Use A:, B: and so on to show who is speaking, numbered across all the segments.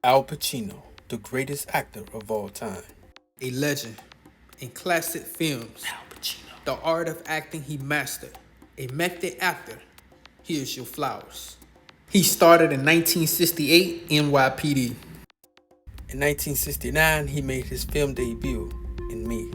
A: Al Pacino, the greatest actor of all time. A legend in classic films. Al Pacino. The art of acting he mastered. A method actor. Here's your flowers. He started in 1968 NYPD. In 1969, he made his film debut in Me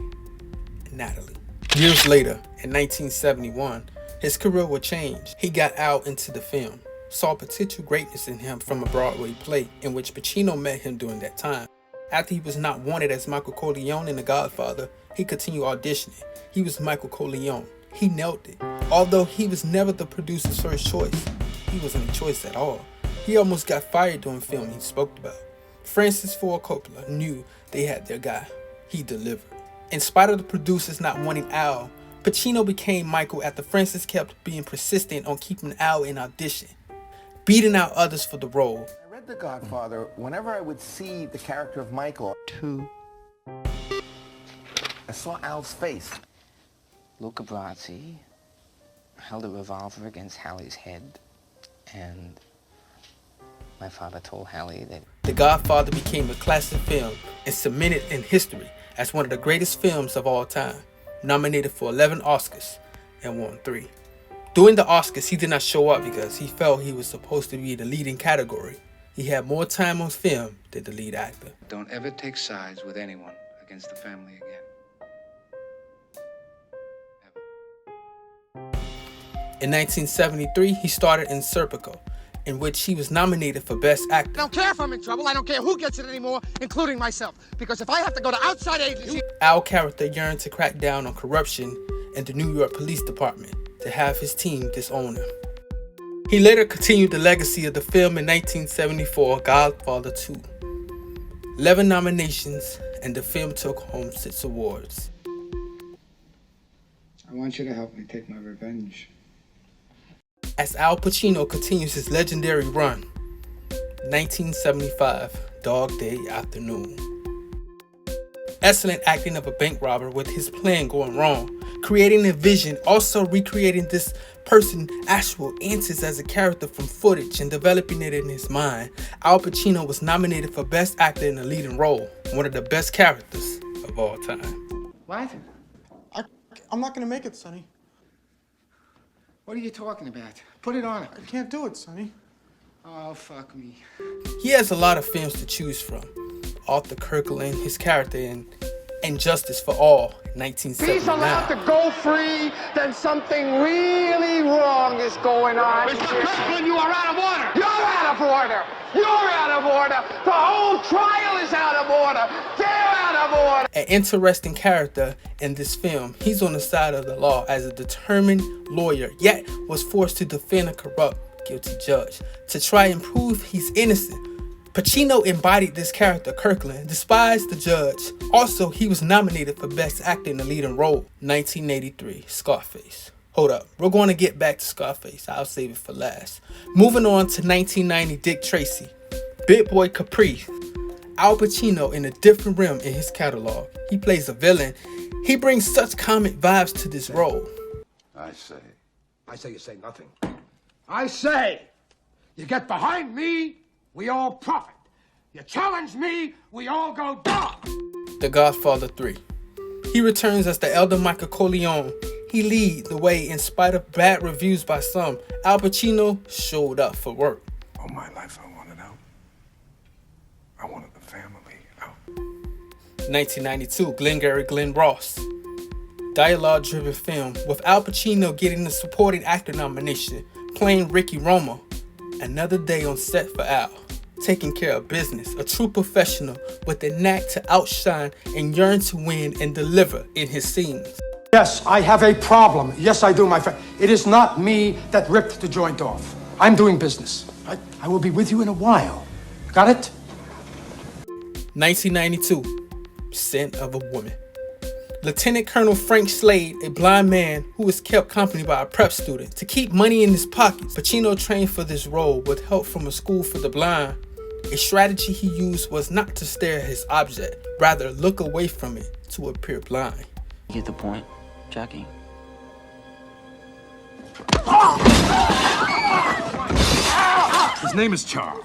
A: and Natalie. Years later, in 1971, his career would change. He got out into the film, saw potential greatness in him from a Broadway play in which Pacino met him during that time. After he was not wanted as Michael Corleone in The Godfather, he continued auditioning. He was Michael Corleone. He nailed it. Although he was never the producer's first choice, he wasn't a choice at all. He almost got fired during filming he spoke about. Francis Ford Coppola knew they had their guy. He delivered. In spite of the producers not wanting Al, Pacino became Michael after Francis kept being persistent on keeping Al in audition, beating out others for the role.
B: I read The Godfather. Whenever I would see the character of Michael, I saw Al's face.
C: Luca Brasi held a revolver against Hallie's head, and my father told Hallie that
A: The Godfather became a classic film and cemented in history as one of the greatest films of all time, nominated for 11 Oscars and won 3. During the Oscars, he did not show up because he felt he was supposed to be the leading category. He had more time on film than the lead actor.
D: Don't ever take sides with anyone against the family again.
A: In 1973, he starred in Serpico, in which he was nominated for Best Actor.
E: I don't care if I'm in trouble. I don't care who gets it anymore, including myself. Because if I have to go to outside agencies...
A: Al's character yearned to crack down on corruption in the New York Police Department to have his team disown him. He later continued the legacy of the film in 1974, Godfather 2. 11 nominations, and the film took home 6 awards.
D: I want you to help me take my revenge.
A: As Al Pacino continues his legendary run, 1975, Dog Day Afternoon. Excellent acting of a bank robber with his plan going wrong, creating a vision, also recreating this person's actual answers as a character from footage and developing it in his mind. Al Pacino was nominated for Best Actor in a Leading Role, one of the best characters of all time.
D: What?
E: I'm not gonna make it, Sonny.
D: What are you talking about? Put it on it.
E: I can't do it, Sonny.
D: Oh, fuck me.
A: He has a lot of films to choose from. Arthur Kirkland, his character in Justice for All, 1979.
E: He's allowed to go free, then something really wrong is going on. Mr. Kirkland, you are out of order. You're out of order. You're out of order. The whole trial is out of order. They're out of order.
A: An interesting character in this film. He's on the side of the law as a determined lawyer, yet was forced to defend a corrupt, guilty judge to try and prove he's innocent. Pacino embodied this character, Kirkland, despised the judge. Also, he was nominated for Best Actor in a Leading Role, 1983, Scarface. Hold up, we're going to get back to Scarface. I'll save it for last. Moving on to 1990, Dick Tracy, Big Boy Capri. Al Pacino in a different realm in his catalog. He plays a villain. He brings such comic vibes to this role.
F: I say you say nothing.
E: I say, you get behind me, we all profit. You challenge me, we all go down.
A: The Godfather 3. He returns as the elder Michael Corleone. He lead the way in spite of bad reviews by some. Al Pacino showed up for work.
F: All my life I wanted out. I wanted the family out.
A: 1992, Glengarry Glen Ross. Dialogue-driven film with Al Pacino getting the supporting actor nomination, playing Ricky Roma. Another day on set for Al, taking care of business, a true professional with a knack to outshine and yearn to win and deliver in his scenes.
G: Yes, I have a problem. Yes, I do, my friend. It is not me that ripped the joint off. I'm doing business. I will be with you in a while. Got it?
A: 1992, Scent of a Woman. Lieutenant Colonel Frank Slade, a blind man who was kept company by a prep student to keep money in his pockets. Pacino trained for this role with help from a school for the blind. A strategy he used was not to stare at his object, rather look away from it to appear blind.
C: You get the point, Jackie.
F: His name is Charles.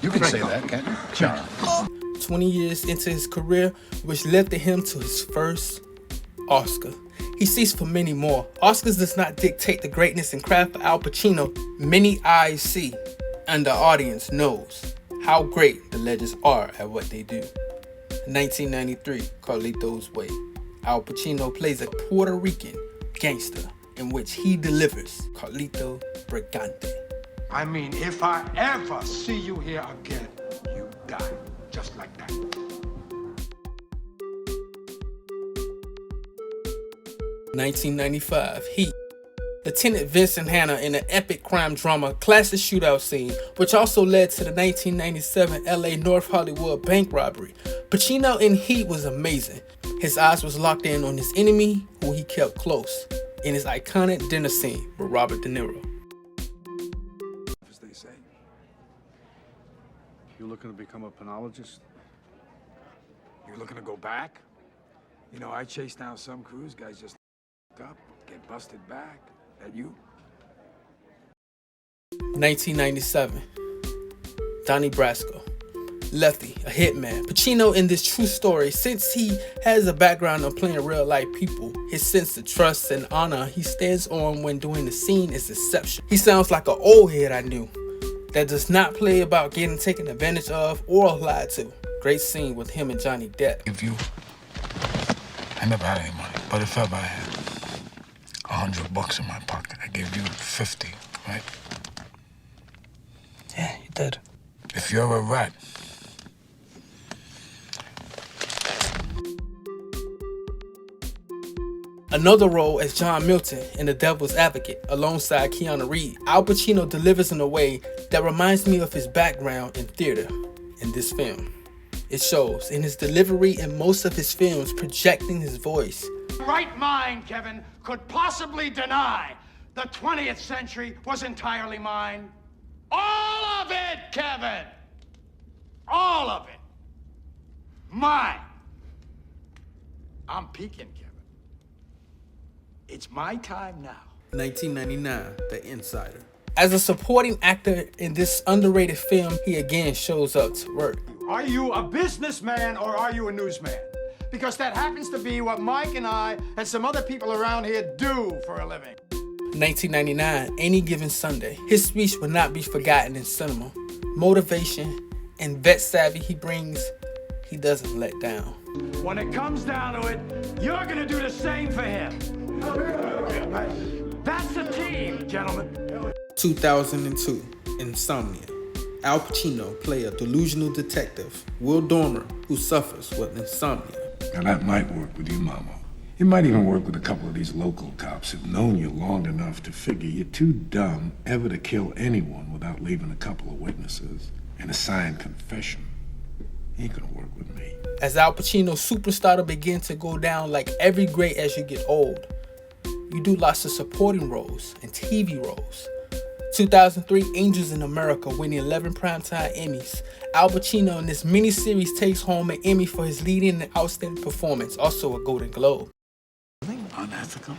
F: You can say that, can't you? Sure.
A: 20 years into his career, which led to him to his first Oscar. He seeks for many more. Oscars does not dictate the greatness and craft of Al Pacino. Many eyes see, and the audience knows how great the legends are at what they do. 1993, Carlito's Way. Al Pacino plays a Puerto Rican gangster in which he delivers Carlito Brigante.
G: I mean, if I ever see you here again, you die. Just like that.
A: (1995) Heat. Lieutenant Vincent Hanna in an epic crime drama classic shootout scene, which also led to the 1997 LA North Hollywood bank robbery. Pacino in Heat was amazing. His eyes was locked in on his enemy, who he kept close, in his iconic dinner scene with Robert De Niro.
F: As they say.
H: You looking to become a penologist?
F: You looking to go back? You know, I chase down some crews, guys just up, get busted back. That you?
A: 1997. Donnie Brasco. Lefty, a hitman. Pacino in this true story, since he has a background of playing real life people, his sense of trust and honor he stands on when doing the scene is exceptional. He sounds like an old head I knew that does not play about getting taken advantage of or lied to. Great scene with him and Johnny Depp.
F: If you, I never had any money, but if ever I had $100 in my pocket, I gave you 50, right?
A: Yeah, you did.
F: If you're a rat,
A: Another role as John Milton in The Devil's Advocate alongside Keanu Reeves. Al Pacino delivers in a way that reminds me of his background in theater in this film. It shows in his delivery in most of his films, projecting his voice.
G: Right mind, Kevin, could possibly deny the 20th century was entirely mine. All of it, Kevin! All of it. Mine. I'm peaking, Kevin. It's my time now.
A: 1999, The Insider. As a supporting actor in this underrated film, he again shows up to work.
G: Are you a businessman or are you a newsman? Because that happens to be what Mike and I and some other people around here do for a living.
A: 1999, Any Given Sunday. His speech will not be forgotten in cinema. Motivation and vet savvy he brings, he doesn't let down.
G: When it comes down to it, you're gonna do the same for him. That's a team, gentlemen.
A: 2002, Insomnia. Al Pacino play a delusional detective, Will Dormer, who suffers with insomnia.
F: now that might work with you, Mama. It might even work with a couple of these local cops who've known you long enough to figure you're too dumb ever to kill anyone without leaving a couple of witnesses and a signed confession. Ain't gonna work with me.
A: As Al Pacino's superstar begins to go down like every great as you get old, you do lots of supporting roles and TV roles. 2003, Angels in America, winning 11 primetime Emmys. Al Pacino in this miniseries takes home an Emmy for his leading and outstanding performance, also a Golden Globe.
F: Unethical?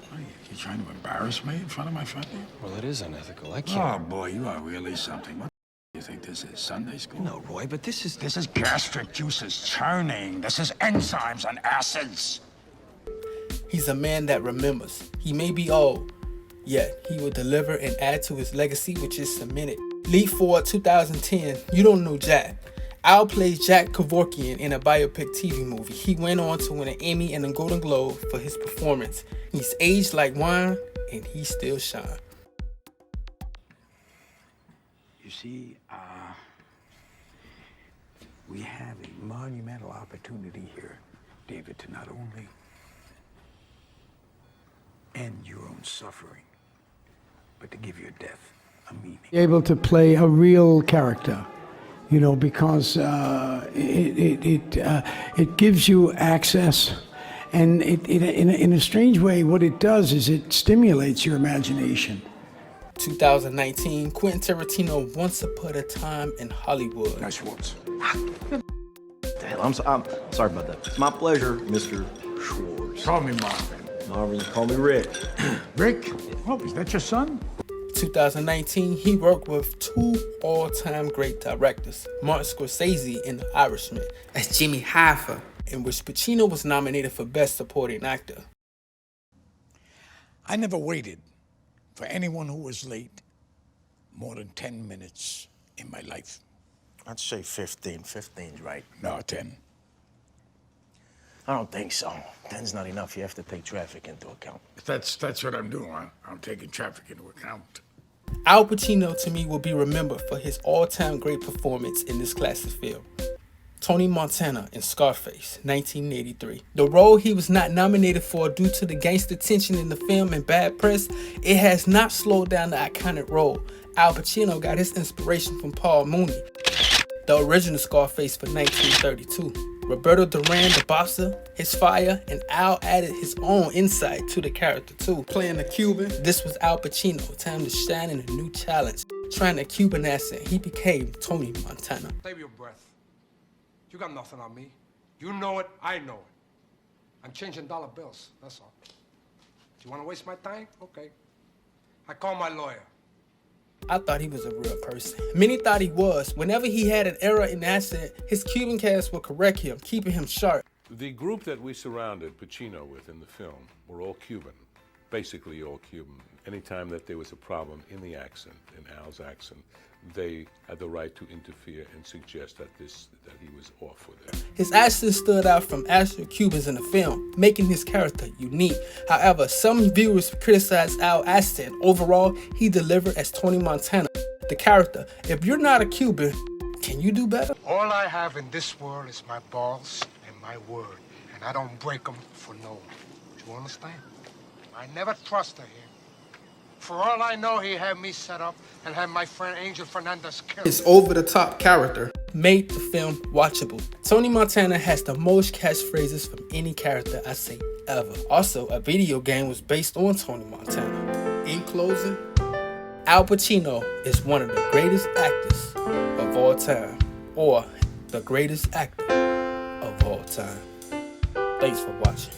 F: What are you trying to embarrass me in front of my family?
I: Well, it is unethical. I can't.
F: Oh, boy, you are really something. What do you think this is, Sunday school?
I: No, Roy, but this is...
E: This is gastric juices churning. This is enzymes and acids.
A: He's a man that remembers. He may be old, yet he will deliver and add to his legacy, which is cemented. Leap forward 2010, You Don't Know Jack. Al plays Jack Kevorkian in a biopic TV movie. He went on to win an Emmy and a Golden Globe for his performance. He's aged like wine, and he still shines.
B: You see, we have a monumental opportunity here, David, to not only end your own suffering, but to give your death a meaning.
J: Able to play a real character, you know, because it gives you access, and in a strange way, what it does is it stimulates your imagination.
A: 2019, Quentin Tarantino, Once Upon a Time in Hollywood.
F: Nice ones.
K: Hell, I'm sorry about that. It's my pleasure, Mr. Schwartz.
F: Call me Marvin.
K: Marvin, call me Rick.
G: Rick? Oh, is that your son?
A: 2019, he worked with two all-time great directors, Martin Scorsese in The Irishman as Jimmy Hoffa, in which Pacino was nominated for Best Supporting Actor.
L: I never waited for anyone who was late more than 10 minutes in my life.
K: I'd say 15. 15's right.
L: No, 10.
K: I don't think so. 10's not enough. You have to take traffic into account.
L: That's what I'm doing. I'm taking traffic into account.
A: Al Pacino, to me, will be remembered for his all-time great performance in this classic film. Tony Montana in Scarface, 1983. The role he was not nominated for due to the gangster tension in the film and bad press, it has not slowed down the iconic role. Al Pacino got his inspiration from Paul Mooney, the original Scarface for 1932. Roberto Duran, the boxer, his fire, and Al added his own insight to the character too. Playing the Cuban, this was Al Pacino, time to shine in a new challenge. Trying a Cuban accent, he became Tony Montana.
M: Save your breath. You got nothing on me. You know it, I know it. I'm changing dollar bills, that's all. Do you want to waste my time? Okay. I call my lawyer.
A: I thought he was a real person. Many thought he was. Whenever he had an error in accent, his Cuban cast would correct him, keeping him sharp.
N: The group that we surrounded Pacino with in the film were all Cuban, basically all Cuban. Anytime that there was a problem in the accent, in Al's accent, they had the right to interfere and suggest that he was off with it.
A: His accent stood out from actual Cubans in the film, making his character unique. However, some viewers criticized Al's accent. Overall, he delivered as Tony Montana, the character. If you're not a Cuban, can you do better?
M: All I have in this world is my balls and my word, and I don't break them for no one. Do you understand? I never trust her here. For all I know, he had me set up and had my friend Angel Fernandez killed.
A: His over-the-top character made the film watchable. Tony Montana has the most catchphrases from any character I say ever. Also, a video game was based on Tony Montana. In closing, Al Pacino is one of the greatest actors of all time, or the greatest actor of all time. Thanks for watching.